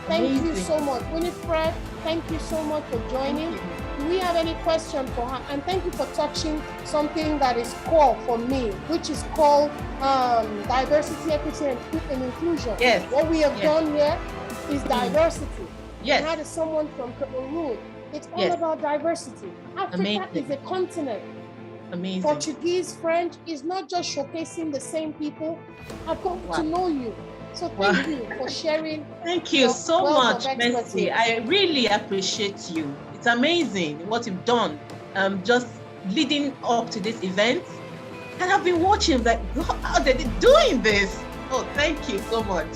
[SPEAKER 2] Thank you so much. Winifred, thank you so much for joining. Do we have any question for her? And thank you for touching something that is core for me, which is called diversity, equity, and inclusion.
[SPEAKER 1] Yes.
[SPEAKER 2] What we have done here is diversity.
[SPEAKER 1] Yes.
[SPEAKER 2] We had someone from Cameroon. It's all about diversity. Africa is a continent.
[SPEAKER 1] Amazing.
[SPEAKER 2] Portuguese, French is not just showcasing the same people. I've come to know you. So thank you for sharing.
[SPEAKER 1] Thank you so much, Mercy. I really appreciate you. It's amazing what you've done, just leading up to this event. And I've been watching like, how are they doing this? Oh, thank you so much.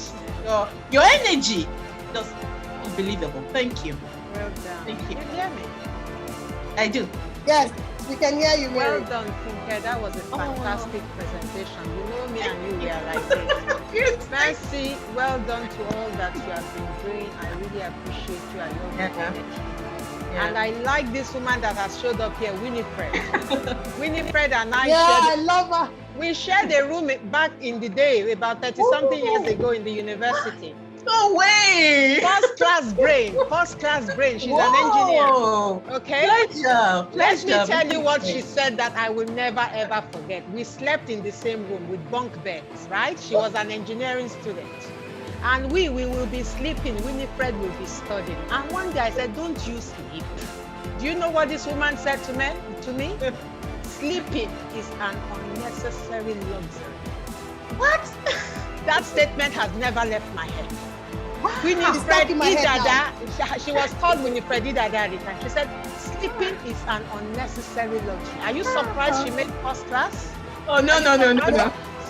[SPEAKER 1] Your energy, just unbelievable. Thank you.
[SPEAKER 3] Well done.
[SPEAKER 1] Thank you.
[SPEAKER 3] Can you hear me?
[SPEAKER 1] I do.
[SPEAKER 2] Yes, we can hear you, Mary.
[SPEAKER 3] Well done, Funke. That was a fantastic presentation. You know me and you, we are like this. Mercy, well done to all that you have been doing. I really appreciate you. I love your energy. And I like this woman that has showed up here, Winifred. Winifred and I
[SPEAKER 2] I love her.
[SPEAKER 3] We shared a room back in the day, about 30-something years ago in the university.
[SPEAKER 1] No way!
[SPEAKER 3] First class brain. She's an engineer. Okay?
[SPEAKER 1] Pleasure.
[SPEAKER 3] Let me tell you what she said that I will never ever forget. We slept in the same room with bunk beds, right? She was an engineering student. And we will be sleeping. Winifred will be studying. And one day I said, don't you sleep? Do you know what this woman said to me? Sleeping is an unnecessary luxury. What? That statement has never left my head. Winifred Idada, she was called Winifred Idada at the time. She said, Sleeping is an unnecessary luxury. Are you surprised she made first class?
[SPEAKER 1] Oh, no.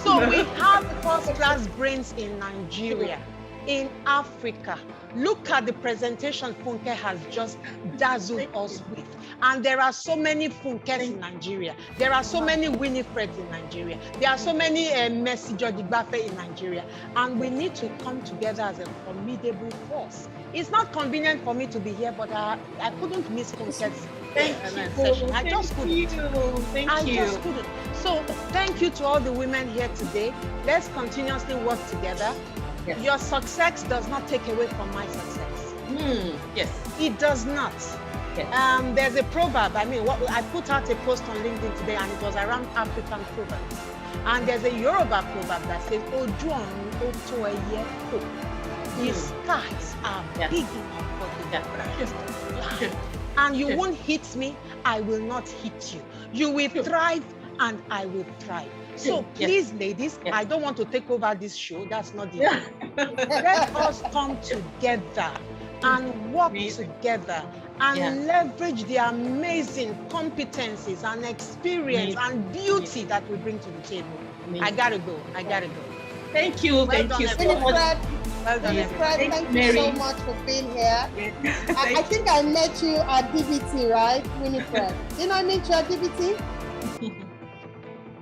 [SPEAKER 3] So we have first class brains in Nigeria, in Africa. Look at the presentation Funke has just dazzled us with. And there are so many Funkes in Nigeria. There are so many Winifreds in Nigeria. There are so many Messi George-Igbafe in Nigeria. And we need to come together as a formidable force. It's not convenient for me to be here, but I couldn't miss Funke's session. I just couldn't.
[SPEAKER 1] Thank you.
[SPEAKER 3] Just couldn't. So thank you to all the women here today. Let's continuously work together.
[SPEAKER 1] Yes.
[SPEAKER 3] Your success does not take away from my success.
[SPEAKER 1] Yes.
[SPEAKER 3] It does not.
[SPEAKER 1] Yes.
[SPEAKER 3] There's a proverb. I mean, I put out a post on LinkedIn today, and it was around African proverbs. And there's a Yoruba proverb that says, "Oju ọ̀run ó tó ẹyẹ fò." The skies are big enough for the birds to fly. And you won't hit me, I will not hit you. You will thrive, and I will thrive. So please, ladies, I don't want to take over this show. That's not the aim. Let us come together and work together and leverage the amazing competencies and experience and beauty that we bring to the table. I gotta go.
[SPEAKER 1] Thank you. Thank you so much.
[SPEAKER 2] Thank you so much for being here. I think I met you at DBT, right, Winifred? Didn't I meet you at DBT?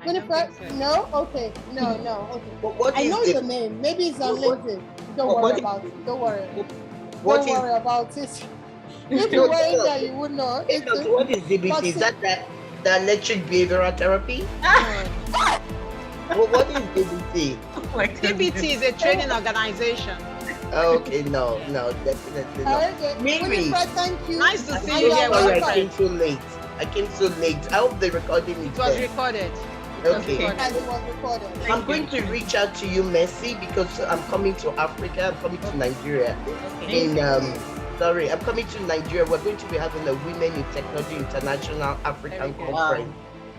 [SPEAKER 2] Winifred? So. No? Okay. No. Okay. I know your name. Maybe it's on LinkedIn. Don't worry about it. Don't worry. Don't worry about it. If you were in there, you would know.
[SPEAKER 4] What is DBT? Is that the electric behavioral therapy? Well, what is DBT?
[SPEAKER 3] DBT is a training organization.
[SPEAKER 4] Okay, no, definitely not.
[SPEAKER 2] Mary, thank you.
[SPEAKER 3] Nice to see you here.
[SPEAKER 4] Sorry, I came too late. I hope the recording is
[SPEAKER 3] It was recorded.
[SPEAKER 4] Okay.
[SPEAKER 2] And it was recorded.
[SPEAKER 4] I'm going to reach out to you, Messi, because I'm coming to Africa. I'm coming to Nigeria. I'm coming to Nigeria. We're going to be having a Women in Technology International African Conference.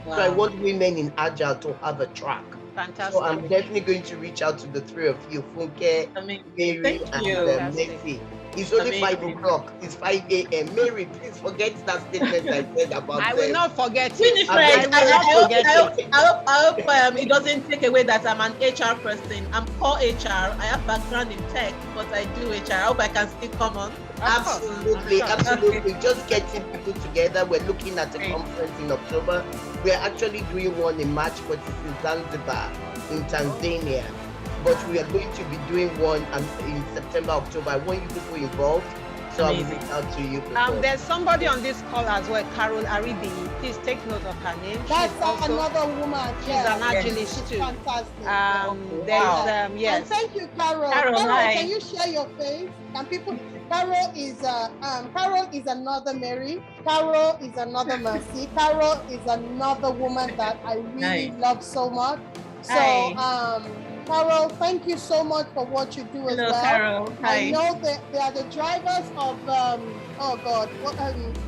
[SPEAKER 1] Wow.
[SPEAKER 4] So I want women in Agile to have a track.
[SPEAKER 3] Fantastic.
[SPEAKER 4] So I'm definitely going to reach out to the three of you, Funke, Mary, and Messi. It's only 5 o'clock. It's 5 a.m. Mary, please forget that statement I said about
[SPEAKER 3] I will not forget it.
[SPEAKER 1] Winifred,
[SPEAKER 3] I
[SPEAKER 1] hope it doesn't take away that I'm an HR person. I'm core HR. I have background in tech, but I do HR. I hope I can still come on.
[SPEAKER 4] Absolutely. Just getting people together. We're looking at a conference in October. We're actually doing one in March, but it's in Zanzibar, in Tanzania. But we are going to be doing one in September, October. I want you people involved, so I will reach out to you.
[SPEAKER 3] There's somebody on this call as well, Carol Aribi. Please take note of her name.
[SPEAKER 2] That's another woman.
[SPEAKER 3] She's an agilist too.
[SPEAKER 2] Fantastic.
[SPEAKER 3] Yes.
[SPEAKER 2] And thank you, Carol. Carol, can you share your face? Can people? Carol is another Mary. Carol is another Mercy. Carol is another woman that I really love so much. So, Carol, thank you so much for what you do as well.
[SPEAKER 1] Carol. Hi.
[SPEAKER 2] I know that they are the drivers of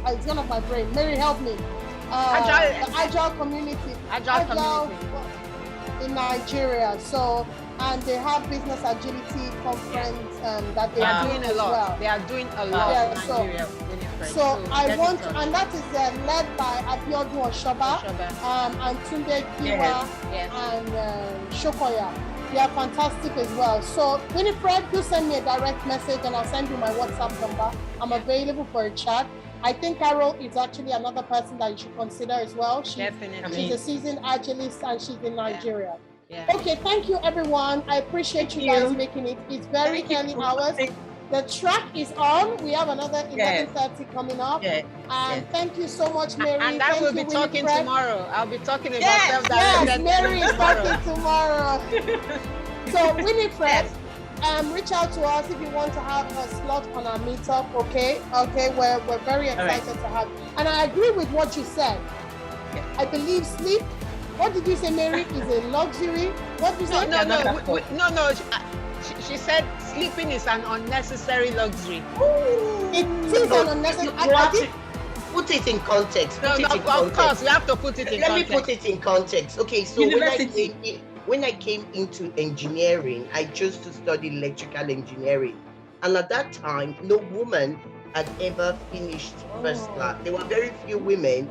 [SPEAKER 2] it's gone off my brain. Mary, help me. The Agile community.
[SPEAKER 3] Agile
[SPEAKER 2] in Nigeria. So, and they have business agility conference that they are doing a lot. Well.
[SPEAKER 3] They are doing a lot in Nigeria.
[SPEAKER 2] So I want, and that is led by Adio Oshoba, and Tunde Kiwa and Shokoya. They are fantastic as well. So Winifred, do send me a direct message and I'll send you my WhatsApp number. I'm available for a chat. I think Carol is actually another person that you should consider as well. She's a seasoned agilist and she's in Nigeria. Okay, thank you everyone. I appreciate you guys making it. It's very early hours. The track is on. We have another 11:30 coming up. And thank you so much, Mary.
[SPEAKER 3] And I will be talking tomorrow. I'll be talking about
[SPEAKER 2] self-directed. Yes, Mary is talking tomorrow. So Winifred, reach out to us if you want to have a slot on our meetup. Okay, we're very excited to have. And I agree with what you said. I believe sleep. What did you say, Mary? Is a luxury? What did you say?
[SPEAKER 3] No. She said sleeping is an unnecessary luxury.
[SPEAKER 2] It is an unnecessary.
[SPEAKER 4] Put it in context.
[SPEAKER 3] Of course, we have to put it in context.
[SPEAKER 4] Let me put it in context. Okay, so when I came into engineering, I chose to study electrical engineering. And at that time, no woman had ever finished first class. There were very few women,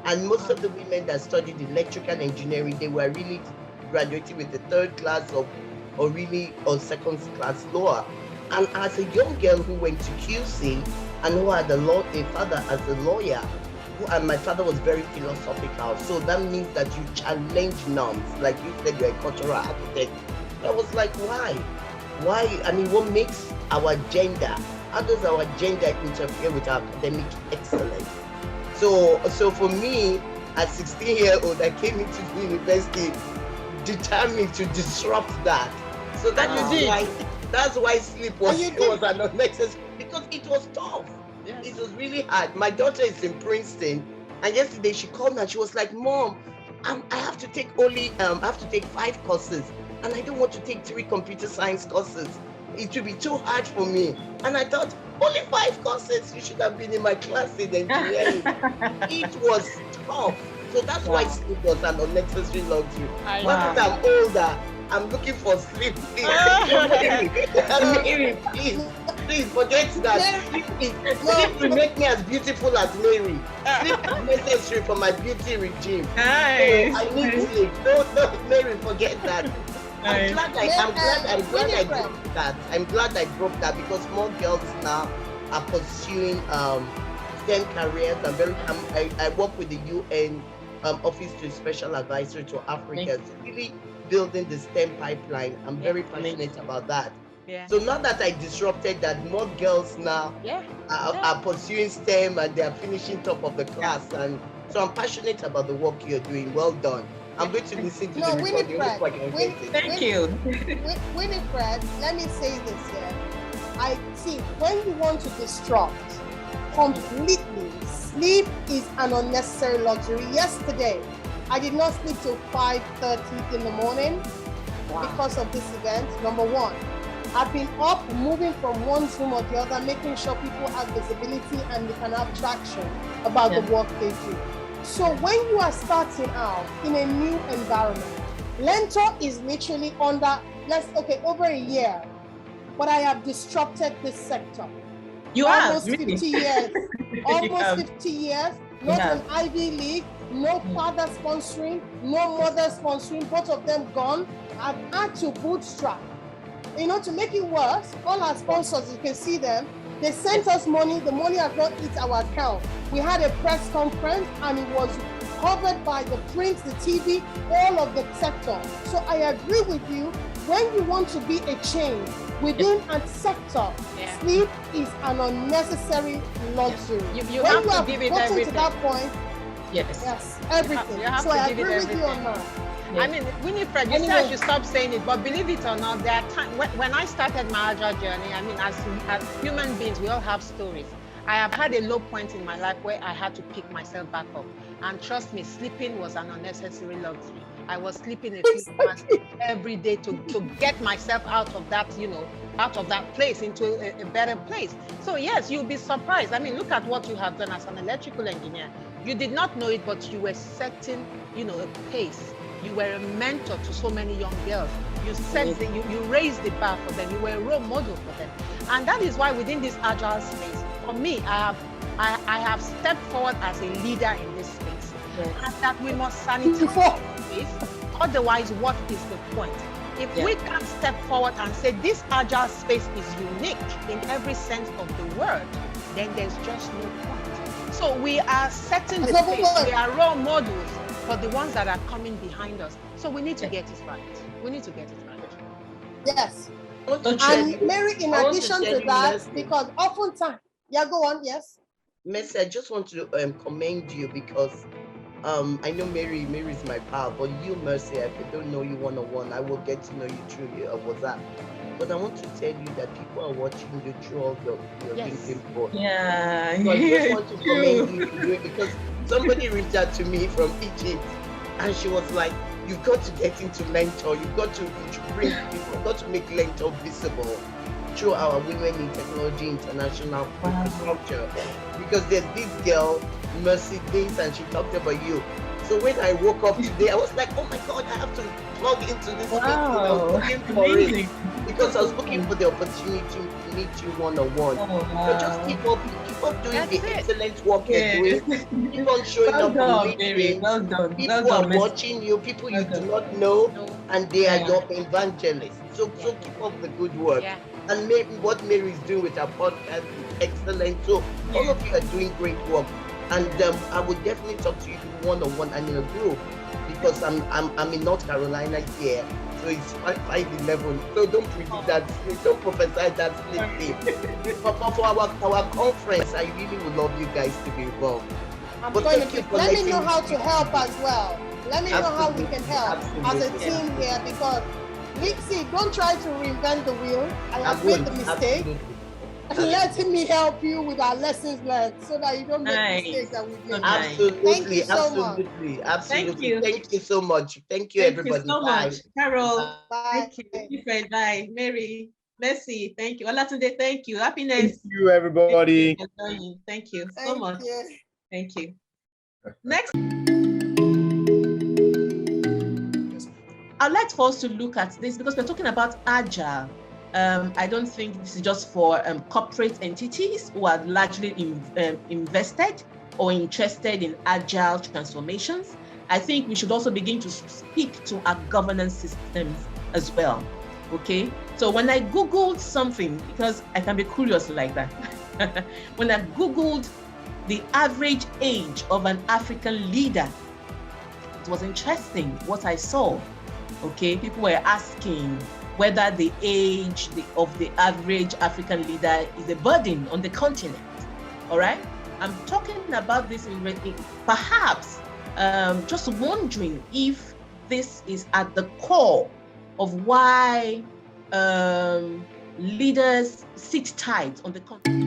[SPEAKER 4] and most of the women that studied electrical engineering, they were really graduating with the third class or second class lower. And as a young girl who went to QC and who had a father as a lawyer, and my father was very philosophical, so that means that you challenge norms. Like you said, you're a cultural architect. I was like, why? I mean, what makes our gender? How does our gender interfere with our academic excellence? So for me, at 16-year-old, I came into the university determined to disrupt that. So that's why sleep was an unnecessary, because it was tough. Yes. It was really hard. My daughter is in Princeton, and yesterday she called me and she was like, "Mom, I have to take 5 courses, and I don't want to take 3 computer science courses. It will be too hard for me." And I thought, only 5 courses? You should have been in my class in engineering. It was tough. So that's why sleep was an unnecessary luxury. Now that I'm older, I'm looking for sleep. Mary, please forget that. Sleep will make me as beautiful as Mary. Sleep is necessary for my beauty regime. Nice. So I need sleep. No, Mary, forget that. I'm glad I broke that because more girls now are pursuing STEM careers. I work with the UN Office to Special Advisor to Africa. So really building the STEM pipeline. I'm very passionate about that. Yeah. So now that I disrupted that, more girls now are pursuing STEM and they are finishing top of the class. And so I'm passionate about the work you're doing. Well done. I'm going to listen to the recording.
[SPEAKER 1] Thank you.
[SPEAKER 2] Winifred, let me say this here. I see, when you want to disrupt completely, sleep is an unnecessary luxury. Yesterday, I did not sleep till 5:30 in the morning because of this event. Number one, I've been up, moving from one room or the other, making sure people have visibility and they can have traction about the work they do. So when you are starting out in a new environment, Lentor is literally under, over a year, but I have disrupted this sector.
[SPEAKER 1] You
[SPEAKER 2] almost
[SPEAKER 1] are,
[SPEAKER 2] 50 years, almost 50 years, not an Ivy League, no father sponsoring, no mother sponsoring, both of them gone. I've had to bootstrap. You know, to make it worse, all our sponsors, you can see them, they sent us money, the money has not hit our account. We had a press conference and it was covered by the print, the TV, all of the sector. So I agree with you, when you want to be a change within a sector, sleep is an unnecessary luxury.
[SPEAKER 3] You have to give it everything.
[SPEAKER 2] To that point,
[SPEAKER 1] yes,
[SPEAKER 2] everything.
[SPEAKER 3] You have
[SPEAKER 2] so
[SPEAKER 3] to
[SPEAKER 2] I
[SPEAKER 3] give
[SPEAKER 2] agree
[SPEAKER 3] it
[SPEAKER 2] with you on that.
[SPEAKER 3] I mean, Winifred, you said I should stop saying it, but believe it or not, there are times when I started my Agile journey, I mean, as human beings, we all have stories. I have had a low point in my life where I had to pick myself back up. And trust me, sleeping was an unnecessary luxury. I was sleeping a few hours every day to get myself out of that, out of that place into a better place. So yes, you'll be surprised. I mean, look at what you have done as an electrical engineer. You did not know it, but you were setting, a pace. You were a mentor to so many young girls. You set you raised the bar for them. You were a role model for them. And that is why within this Agile space, for me, I have stepped forward as a leader in this space. And that we must sanitize the space. Otherwise, what is the point? If we can't step forward and say this Agile space is unique in every sense of the word, then there's just no point. So we are setting the space. We are role models for the ones that are coming behind us. So we need to get it right. We need to get it right.
[SPEAKER 2] Yes. And Mary, in addition to that, because oftentimes, go on, yes.
[SPEAKER 4] Mercy, I just want to commend you because I know Mary is my pal, but you, Mercy, if I don't know you one-on-one, I will get to know you through your WhatsApp. But I want to tell you that people are watching you through all your LinkedIn posts.
[SPEAKER 1] Yeah.
[SPEAKER 4] So I just want to commend you for doing it because somebody reached out to me from Egypt and she was like, you've got to get into Lentor, you've got to make Lentor visible through our Women in Technology International infrastructure. Because there's this girl, Mercy Days, and she talked about you. So when I woke up today, I was like, oh my God, I have to plug into this meeting. I was
[SPEAKER 1] Wow.
[SPEAKER 4] looking for
[SPEAKER 1] Amazing.
[SPEAKER 4] it because I was looking for the opportunity to meet you one-on-one.
[SPEAKER 1] Oh,
[SPEAKER 4] So just
[SPEAKER 1] wow.
[SPEAKER 4] keep up doing
[SPEAKER 3] That's
[SPEAKER 4] the
[SPEAKER 3] it.
[SPEAKER 4] excellent work you're
[SPEAKER 1] Yes.
[SPEAKER 4] doing. Keep on showing
[SPEAKER 1] Well
[SPEAKER 4] up on
[SPEAKER 1] done, Mary.
[SPEAKER 4] meetings.
[SPEAKER 1] Well done.
[SPEAKER 4] People
[SPEAKER 1] Well
[SPEAKER 4] are
[SPEAKER 1] done, Miss.
[SPEAKER 4] watching you, people you
[SPEAKER 1] Well
[SPEAKER 4] do
[SPEAKER 1] done.
[SPEAKER 4] not know,
[SPEAKER 3] No.
[SPEAKER 4] and they are
[SPEAKER 1] Yeah.
[SPEAKER 4] your evangelists. So
[SPEAKER 3] Yeah.
[SPEAKER 4] keep up the good work.
[SPEAKER 3] Yeah.
[SPEAKER 4] And maybe what Mary is doing with her podcast is excellent. So all of you are doing great work. And I would definitely talk to you one-on-one and in a group, because I'm in North Carolina here. So it's 5:11. So don't predict that sleep. Don't prophesy that sleep thing. But for our conference, I really would love you guys to be involved.
[SPEAKER 2] I'm
[SPEAKER 4] But
[SPEAKER 2] going
[SPEAKER 4] thank
[SPEAKER 2] to
[SPEAKER 4] you for
[SPEAKER 2] let me
[SPEAKER 4] letting
[SPEAKER 2] know
[SPEAKER 4] me
[SPEAKER 2] how to
[SPEAKER 4] speak.
[SPEAKER 2] help as well. Let me know how we can help as a
[SPEAKER 4] Absolutely.
[SPEAKER 2] team here, because Lixie, don't try to reinvent the wheel. I have made the mistake. Let me help you with our lessons learned so that you don't make
[SPEAKER 1] Nice.
[SPEAKER 2] mistakes that we
[SPEAKER 1] So
[SPEAKER 2] made.
[SPEAKER 1] nice.
[SPEAKER 4] Absolutely,
[SPEAKER 2] Thank you so much.
[SPEAKER 4] absolutely.
[SPEAKER 1] you.
[SPEAKER 4] Thank you so much. Thank you,
[SPEAKER 1] Thank
[SPEAKER 4] everybody.
[SPEAKER 1] you so
[SPEAKER 4] Bye.
[SPEAKER 1] much, Carol.
[SPEAKER 2] Bye.
[SPEAKER 1] Thank you, Fred. Bye, Mary. Mercy. Thank you. Olatunde, thank you. Happiness.
[SPEAKER 5] Thank you, everybody.
[SPEAKER 1] Thank you so
[SPEAKER 2] Thank
[SPEAKER 1] much.
[SPEAKER 2] you.
[SPEAKER 1] Thank you. Next, I'd like for us to look at this because we're talking about Agile. I don't think this is just for corporate entities who are largely invested or interested in Agile transformations. I think we should also begin to speak to our governance systems as well. Okay, so when I Googled something, because I can be curious like that, when I Googled the average age of an African leader, it was interesting what I saw. Okay, people were asking whether the age of the average African leader is a burden on the continent. All right, I'm talking about this in perhaps just wondering if this is at the core of why leaders sit tight on the continent.